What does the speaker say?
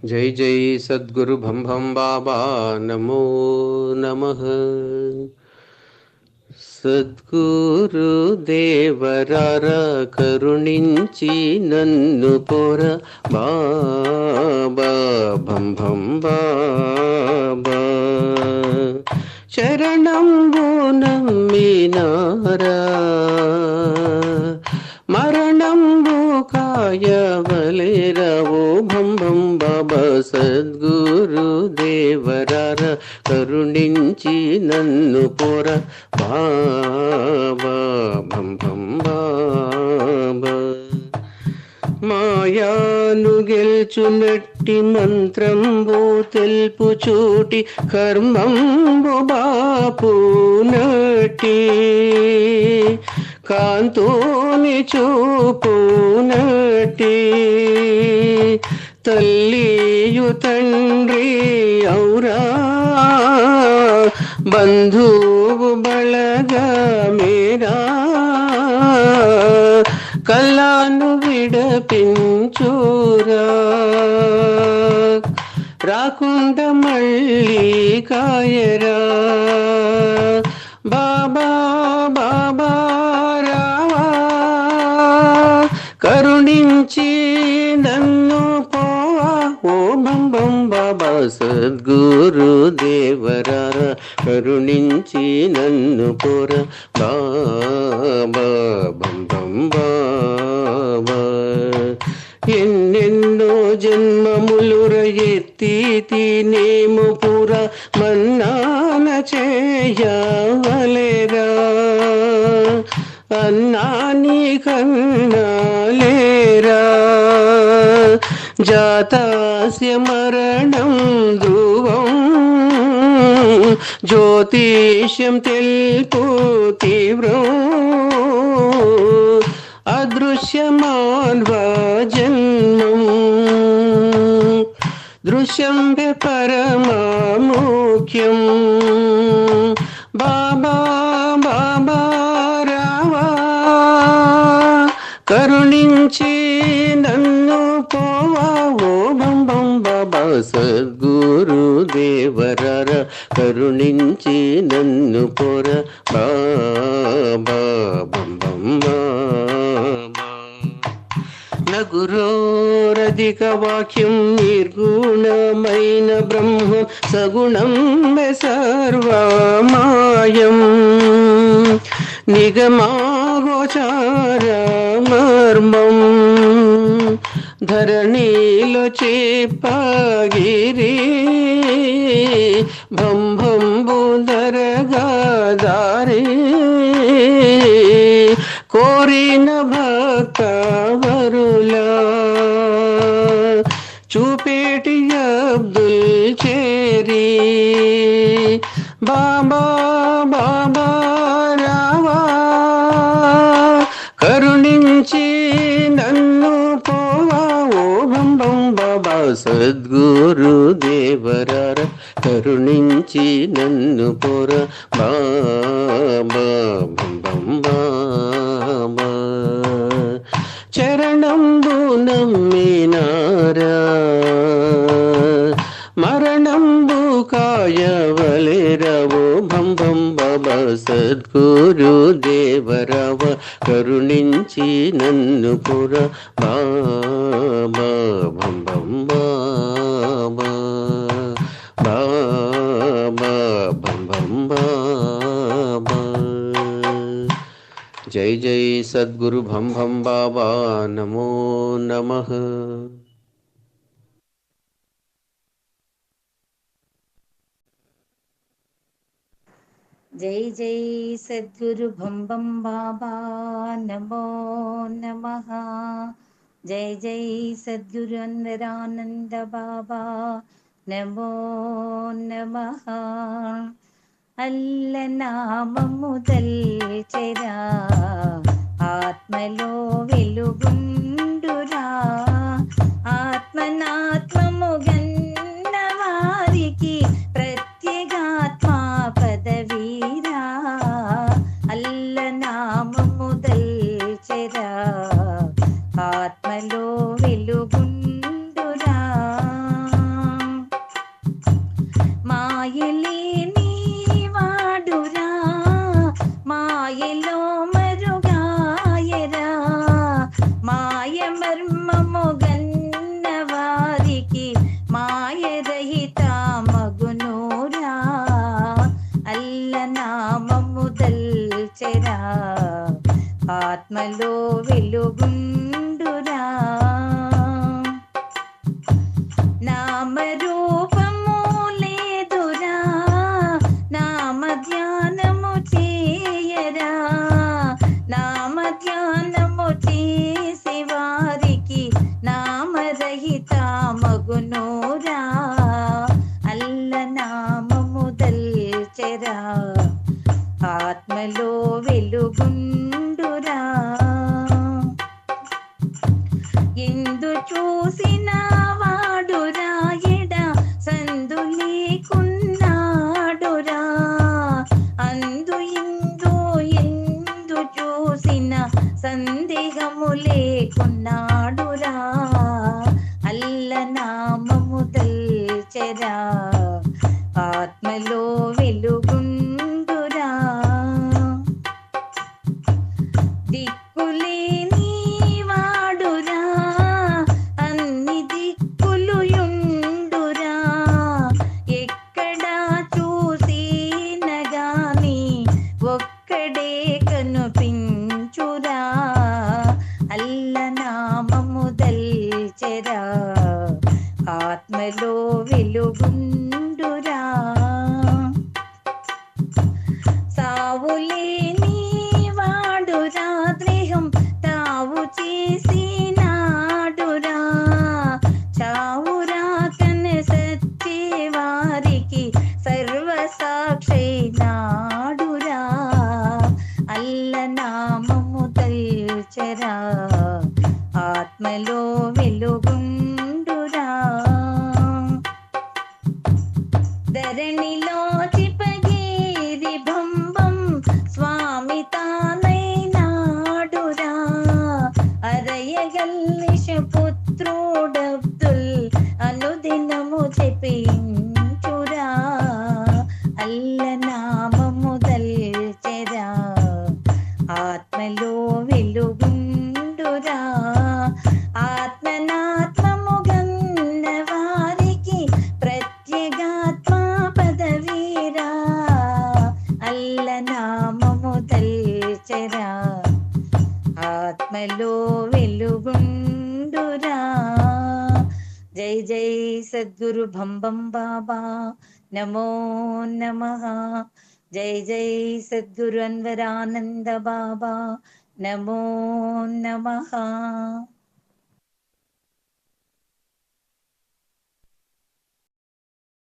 जय जय सद्गुरु भम भम बाबा नमो नमः। సద్గురు దేవరార కరుణించి నన్ను పొర బాబా భం భం బాబా శరణంబు నమ్మినారా మరణంబు కాయవలేరవో భం భం బాబా సద్గురు దేవరార కరుణించి నన్ను పొర బాబా భం భం బాబా మాయాను గెల్చునట్టి మంత్రంబు తెల్పు చూటి కర్మంబు బాపు నటి కాంతోని చూపు నటి తల్లియు తండ్రి ఔరా బంధువు బళగ మేరా కల్లాను విడపించురా రాకుండా మళ్ళీ కాయరా బాబా బాబా రావా కరుణించి నన్ను పోవా ఓ బం బం బాబా సద్గురు దేవరార కరుణించి నన్ను పోర బాబా బం బం బాబా ఎన్నెన్నో జన్మములుర ఎత్తి తినేము పుర మన్నాన చేయవలేరా అన్నాని కన్నాలేరా జాతాస్య మరణం ధ్రువం జ్యోతిష్యం తెల్పు తీవ్రం అదృశ్యమాన్వ జన్మం దృశ్యం పరమాముఖ్యం బాబా బాబా రావా కరుణించి నన్ను పోవా ఓ బం బం బాబా సద్గురు దేవరార కరుణించి నన్ను పోర బాబా బం బం బాబా నగురోరధిక వాక్యం నిర్గుణమైన బ్రహ్మ సగుణం సర్వమాయం నిగమాగోచార మర్మం ధరణిలో చేపగిరి భం భంబు దరగాదారి కోరిన భక్త వరులా చూపేటి అబ్దుల్ చేరి బాబా బాబా రావా కరుణించి నన్ను పోవా ఓ బం బం బాబా సద్గురు దేవరార కరుణించి నన్ను పోర బాబా బం బం బాబా చరణంబు నమ్మినారా మరణంబు కాయవలేరవో భం భం బాబా సద్గురు దేవరావ కరుణించి నన్ను పుర బాబా భం భం బాబా బాబా భం భం బాబా జై జై సద్గురు భం భం బాబా నమో నమః. జై జై సద్గురు భం భం బాబా నమో నమః. జై జై సద్గురు అందరానంద బాబా నమో నమః. అల్ల నామము దల్చెరా ఆత్మలో వెలుగుండురా ఆత్మనాత్మము గన్న వారికి ప్రత్యేగాత్మా పదవీరా అల్ల నామము దల్చెరా ఆత్మలో వెలుగుండురా మాయ మర్మము గన్న వారికి మాయరహిత మగునూరా అల్ల నామము దల్చెరా ఆత్మలో వెలుగుండురా నామరూపము లేదురా నామ ధ్యానము చేయరా నామ ధ్యానము చేసే వారికి నామరహిత మగునూరా అల్ల నామము దల్చెరా ఆత్మలో వెలుగుండురా ఎందు చూసిన వాడురా ఎడ సందు లేకున్నాడురా అందు ఇందు ఎందు చూసిన సందేహము లేకున్నాడురా అల్ల నామము దల్చెరా ఆత్మలో వెలుగుండురా దిక్కులేని వాడురా అన్ని దిక్కులు యుండురా ఎక్కడా చూసిన గాని ఒక్కడే కనిపించురా అల్ల నామము దల్చెరా ఆత్మలో వెలుగుండురా సావులేని వాడురా దేహం తావు చేసినాడురా చావురా కన సచ్చే వారికి సర్వసాక్షైనాడురా అల్ల నామము దల్చెరా ఆత్మలో వెలుగుండురా ధరణిలో చిపగేరి భంబం స్వామి తానైనాడురా అరయగల్లిష పుత్రుడబ్దుల్ అనుదినము చెప్పించురా అల్ల నామము దల్చెరా ఆత్మలో వెలుగుండురా ఆత్మనాత్మము గన్న వారికి ప్రత్యేగాత్మ పదవీరా అల్ల నామము దల్చెరా ఆత్మలో వెలుగుండురా జై జై సద్గురు భంబం బాబా నమో నమః జై జై సద్గురు అన్వరానంద బాబా నమో నమః